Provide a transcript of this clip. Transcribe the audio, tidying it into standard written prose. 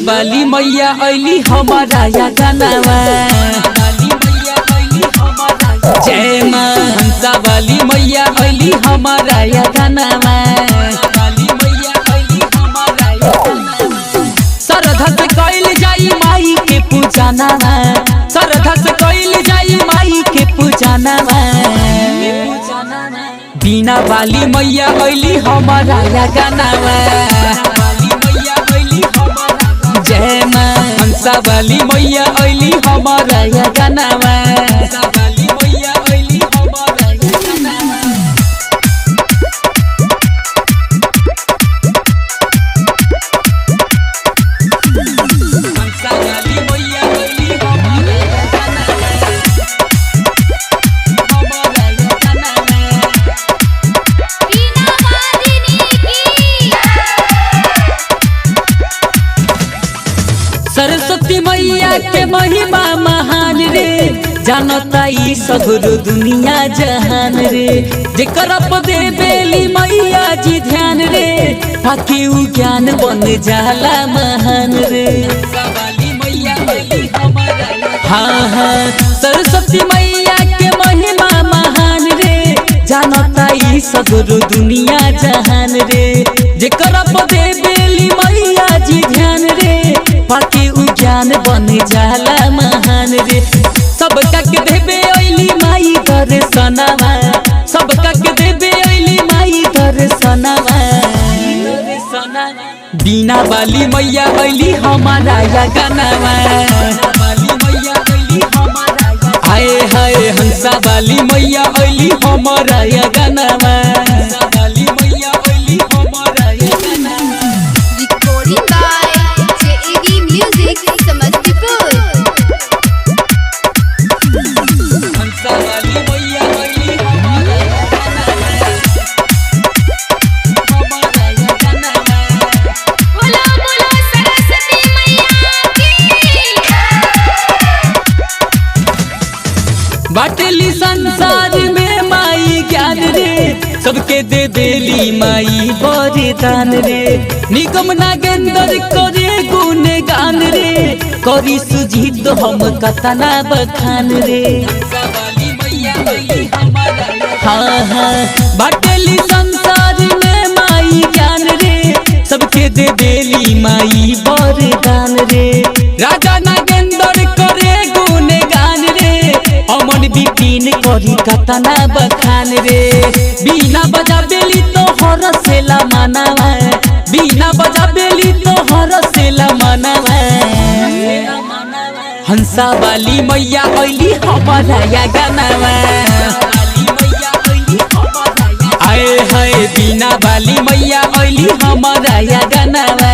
वाली मैया अली हमारा या गानावा। जय माँ हंसा वाली मैया अली हमारा या गानावा। श्रद्धा से कइल जाई माई के पूजनावा, श्रद्धा से कइल जाई माई के पूजनावा। बीना वाली मैया अली हमारा या गानावा। जय माँ हंसा वाली मैया अली हमारा या गानावा। सरस्वती मैया के महिमा महान रे, जानता ई सगरो दुनिया जहान रे। जेकर दे बेली मैया जी ध्यान रे, बाकी उ ज्ञान बन जाला महान रे। हाँ हाँ सरस्वती मैया के महिमा महान रे, जानता ई सगरो दुनिया जहान रे। जेकर दे बेली मैया जी ध्यान रे, बाकी उ ज्ञान बन जाला महान रे। सबका के देबे अइली माई दर्शनवा, सबका के देबे अइली माई दर्शनवा। बीना वाली मैया अइली हमारा या गानावा। हाय हाय हंसा वाली मैया अइली हमारा या गानावा। बाटली संसार में माई ज्ञान रे, सबके दे देली माई वरदान रे। निगम नागेंद्र करे गुण गान रे, करी सुजीत हम कतना बखान रे। हाँ हाँ बाटली संसार में माई ज्ञान रे, सबके दे देली माई वरदान रे। राजा नागेंद्र करे गुण गान रे, अमन बिपिन करी कतना बखान रे। बीना बजा बेली तो हर सेला मनावा, बीना बजा बेली तो हर सेला मनावा। हंसा वाली मैया अइली हमारा या गानावा। आए हाय बीना वाली मैया अइली हमारा या गानावा।